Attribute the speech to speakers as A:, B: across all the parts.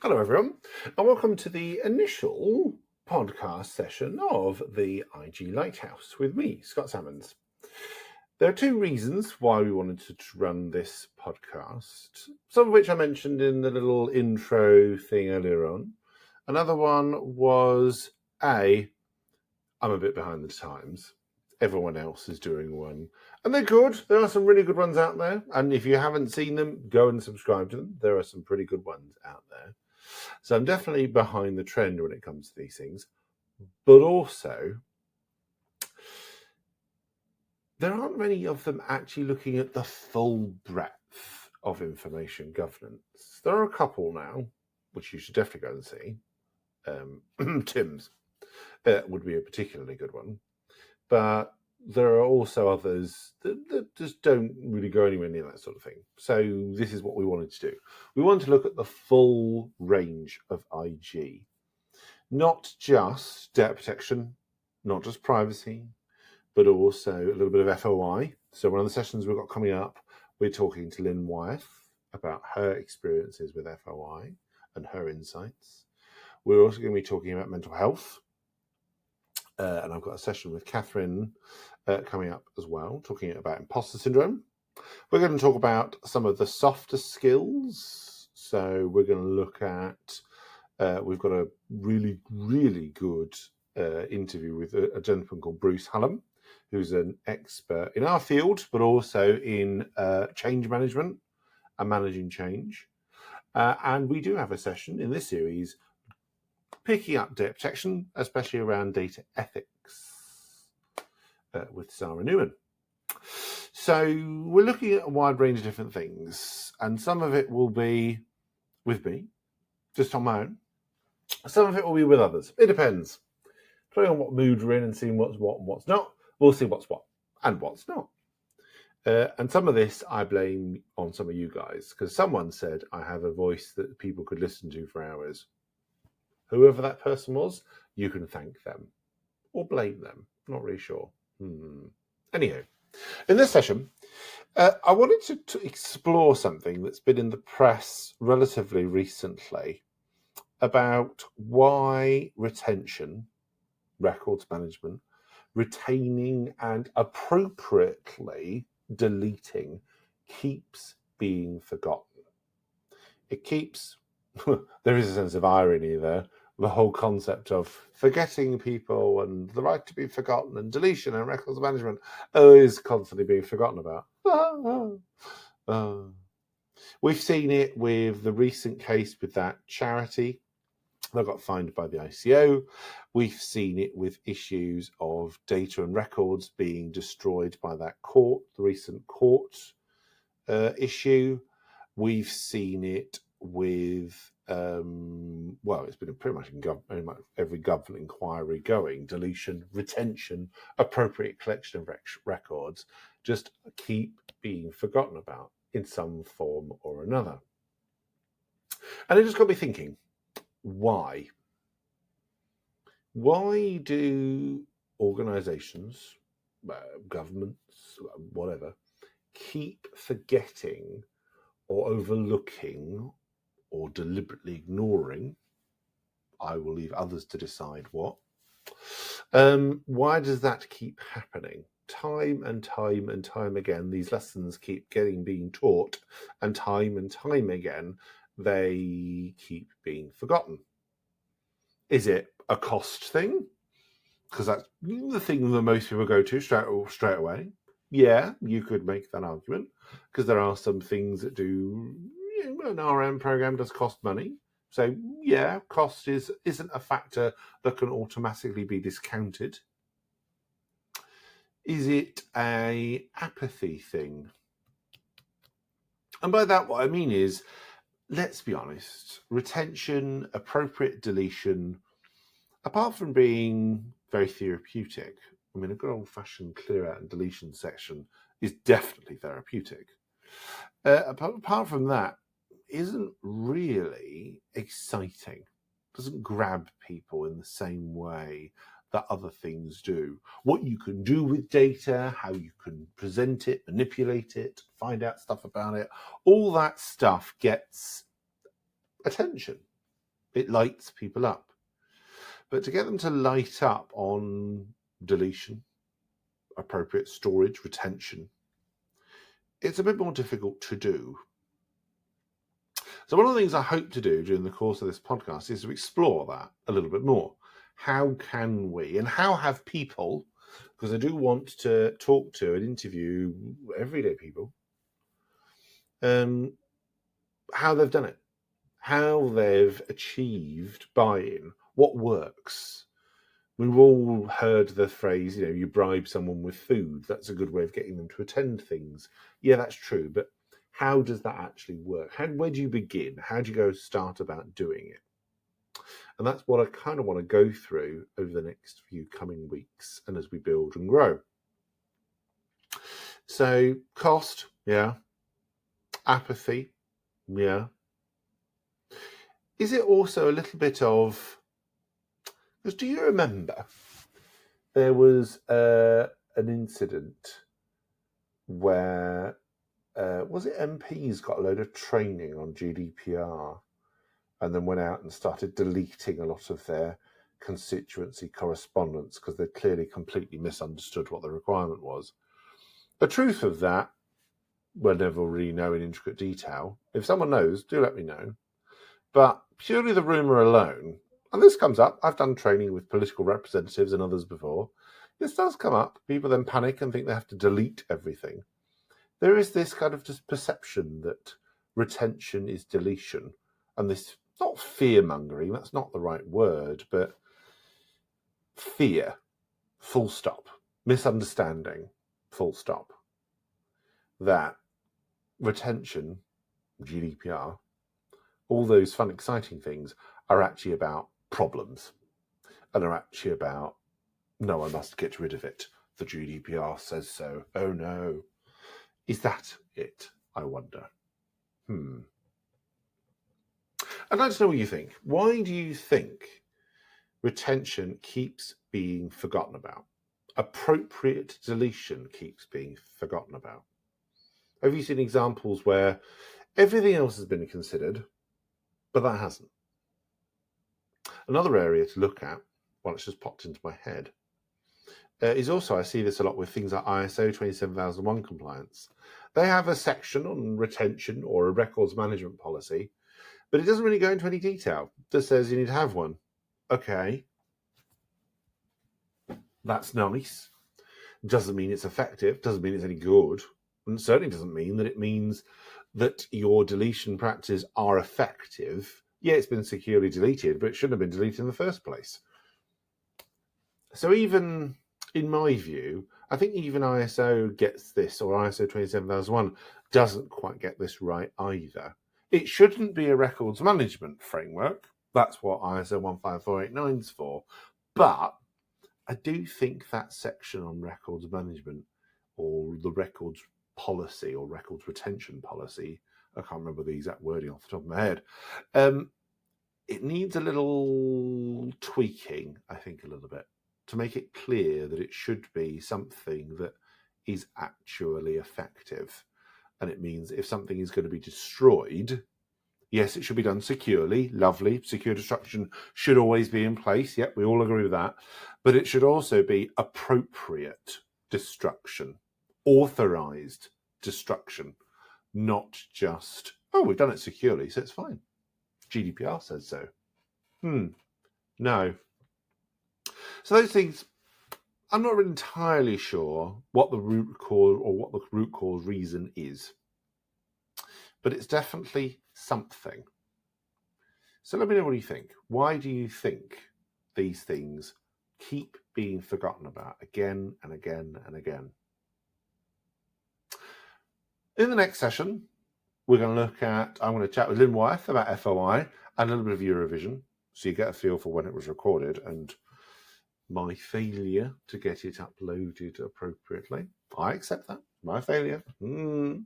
A: Hello, everyone, and welcome to the initial podcast session of the IG Lighthouse with me, Scott Salmons. There are two reasons why we wanted to run this podcast, some of which I mentioned in the little intro thing earlier on. Another one was, I'm a bit behind the times. Everyone else is doing one, and they're good. There are some really good ones out there, and if you haven't seen them, go and subscribe to them. There are some pretty good ones out there. So I'm definitely behind the trend when it comes to these things. But also, there aren't many of them actually looking at the full breadth of information governance. There are a couple now, which you should definitely go and see. Tim's would be a particularly good one. But there are also others that just don't really go anywhere near that sort of thing. So this is what we wanted to do. We wanted to look at the full range of IG. Not just data protection, not just privacy, but also a little bit of FOI. So one of the sessions we've got coming up, we're talking to Lynn Wyeth about her experiences with FOI and her insights. We're also going to be talking about mental health. And I've got a session with Catherine coming up as well, talking about imposter syndrome. We're going to talk about some of the softer skills. So we're going to look at, we've got a really, really good interview with a gentleman called Bruce Hallam, who's an expert in our field, but also in change management and managing change. And we do have a session in this series picking up data protection, especially around data ethics with Sarah Newman. So we're looking at a wide range of different things, and some of it will be with me, just on my own. Some of it will be with others. It depends. Depending on what mood we're in and seeing what's what and what's not, we'll see what's what and what's not. And some of this I blame on some of you guys, because someone said I have a voice that people could listen to for hours. Whoever that person was, you can thank them or blame them. Not really sure. Anyhow, in this session, I wanted to explore something that's been in the press relatively recently about why retention, records management, retaining and appropriately deleting keeps being forgotten. It keeps, there is a sense of irony there, the whole concept of forgetting people and the right to be forgotten and deletion and records management is constantly being forgotten about. We've seen it with the recent case with that charity that got fined by the ICO. We've seen it with issues of data and records being destroyed by that court, the recent court issue. We've seen it with, it's been pretty much in every government inquiry going, deletion, retention, appropriate collection of records, just keep being forgotten about in some form or another. And it just got me thinking, why? Why do organizations, governments, whatever, keep forgetting or overlooking or deliberately ignoring? I will leave others to decide what. Why does that keep happening? Time and time and time again, these lessons keep being taught, and time again, they keep being forgotten. Is it a cost thing? Because that's the thing that most people go to straight away. Yeah, you could make that argument, because there are some things that do, an RM program does cost money. So yeah, cost isn't a factor that can automatically be discounted. Is it a apathy thing? And by that, what I mean is, let's be honest, retention, appropriate deletion, apart from being very therapeutic, I mean, a good old-fashioned clear out and deletion section is definitely therapeutic. Apart from that, isn't really exciting. Doesn't grab people in the same way that other things do. What you can do with data, how you can present it, manipulate it, find out stuff about it, all that stuff gets attention. It lights people up. But to get them to light up on deletion, appropriate storage, retention, it's a bit more difficult to do. So one of the things I hope to do during the course of this podcast is to explore that a little bit more. How can we, and how have people, because I do want to talk to and interview everyday people, how they've done it, how they've achieved buy-in, what works. We've all heard the phrase, you bribe someone with food. That's a good way of getting them to attend things. Yeah, that's true. But how does that actually work? Where do you begin? How do you go start about doing it? And that's what I kind of want to go through over the next few coming weeks and as we build and grow. So cost, yeah. Apathy, yeah. Is it also a little bit of... Because do you remember there was an incident where, was it MPs got a load of training on GDPR and then went out and started deleting a lot of their constituency correspondence because they clearly completely misunderstood what the requirement was? The truth of that, we'll never really know in intricate detail. If someone knows, do let me know. But purely the rumour alone, and this comes up, I've done training with political representatives and others before, this does come up. People then panic and think they have to delete everything. There is this kind of just perception that retention is deletion, and this, not fear-mongering, that's not the right word, but fear, full stop, misunderstanding, full stop, that retention, GDPR, all those fun, exciting things are actually about problems and are actually about, no, I must get rid of it. The GDPR says so. Oh no. Is that it? I wonder. I'd like to know what you think. Why do you think retention keeps being forgotten about? Appropriate deletion keeps being forgotten about. Have you seen examples where everything else has been considered, but that hasn't? Another area to look at, well, it's just popped into my head, is also, I see this a lot with things like ISO 27001 compliance. They have a section on retention or a records management policy, but it doesn't really go into any detail. It just says you need to have one. Okay. That's nice. Doesn't mean it's effective, doesn't mean it's any good, and certainly doesn't mean that it means that your deletion practices are effective. Yeah, it's been securely deleted, but it shouldn't have been deleted in the first place. So even in my view, I think even ISO gets this, or ISO 27001 doesn't quite get this right either. It shouldn't be a records management framework. That's what ISO 15489 is for. But I do think that section on records management, or the records policy or records retention policy, I can't remember the exact wording off the top of my head, it needs a little tweaking, I think, a little bit, to make it clear that it should be something that is actually effective. And it means if something is going to be destroyed, yes, it should be done securely. Lovely. Secure destruction should always be in place. Yep, we all agree with that. But it should also be appropriate destruction, authorized destruction, not just, oh, we've done it securely, so it's fine. GDPR says so. No. So those things, I'm not really entirely sure what the root cause or what the root cause reason is. But it's definitely something. So let me know what you think. Why do you think these things keep being forgotten about again and again and again? In the next session, we're going to look at, I'm going to chat with Lynn Wyeth about FOI and a little bit of Eurovision, so you get a feel for when it was recorded and my failure to get it uploaded appropriately. I accept that. My failure. We're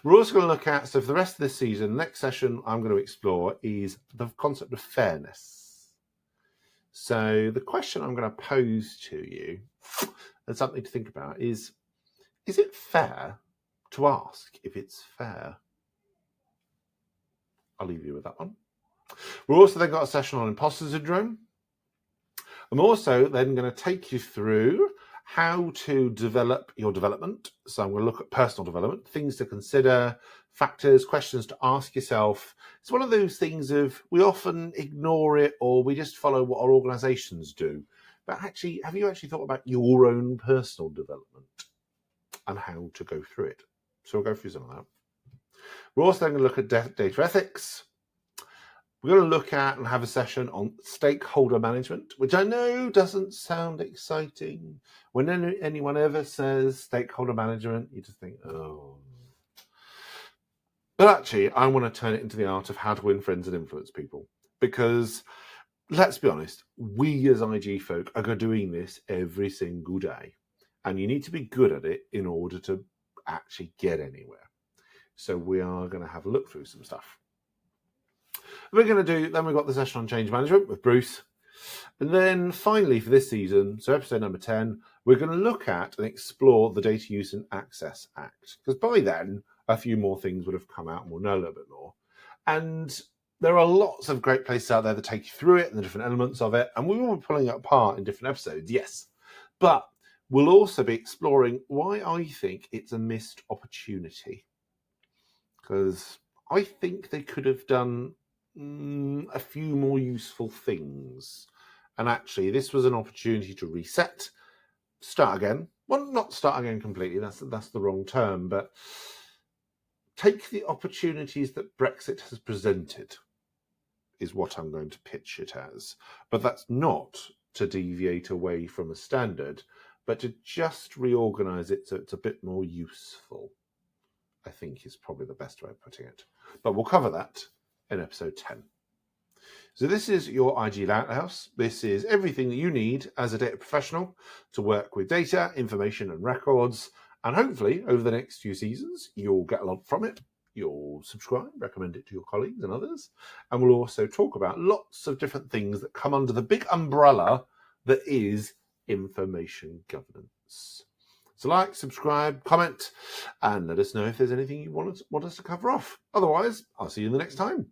A: also going to look at, so for the rest of this season, next session I'm going to explore is the concept of fairness. So the question I'm going to pose to you, and something to think about, is it fair to ask if it's fair? I'll leave you with that one. We've also then got a session on imposter syndrome. I'm also then going to take you through how to develop your development. So I'm going to look at personal development, things to consider, factors, questions to ask yourself. It's one of those things of we often ignore it or we just follow what our organizations do. But actually, have you actually thought about your own personal development and how to go through it? So we'll go through some of that. We're also going to look at data ethics. We're going to look at and have a session on stakeholder management, which I know doesn't sound exciting. When anyone ever says stakeholder management, you just think, oh. But actually, I want to turn it into the art of how to win friends and influence people. Because let's be honest, we as IG folk are doing this every single day. And you need to be good at it in order to actually get anywhere. So we are going to have a look through some stuff. We're going to do, then we've got the session on change management with Bruce. And then finally for this season, so episode number 10, we're going to look at and explore the Data Use and Access Act. Because by then, a few more things would have come out and we'll know a little bit more. And there are lots of great places out there that take you through it and the different elements of it. And we will be pulling it apart in different episodes, yes. But we'll also be exploring why I think it's a missed opportunity. Because I think they could have done a few more useful things. And actually, this was an opportunity to reset, start again. Well, not start again completely, that's the wrong term, but take the opportunities that Brexit has presented, is what I'm going to pitch it as. But that's not to deviate away from a standard, but to just reorganise it so it's a bit more useful, I think is probably the best way of putting it. But we'll cover that in episode 10. So this is your IG Lighthouse. This is everything that you need as a data professional to work with data, information and records. And hopefully over the next few seasons, you'll get a lot from it. You'll subscribe, recommend it to your colleagues and others. And we'll also talk about lots of different things that come under the big umbrella that is information governance. So like, subscribe, comment, and let us know if there's anything you want us to cover off. Otherwise, I'll see you the next time.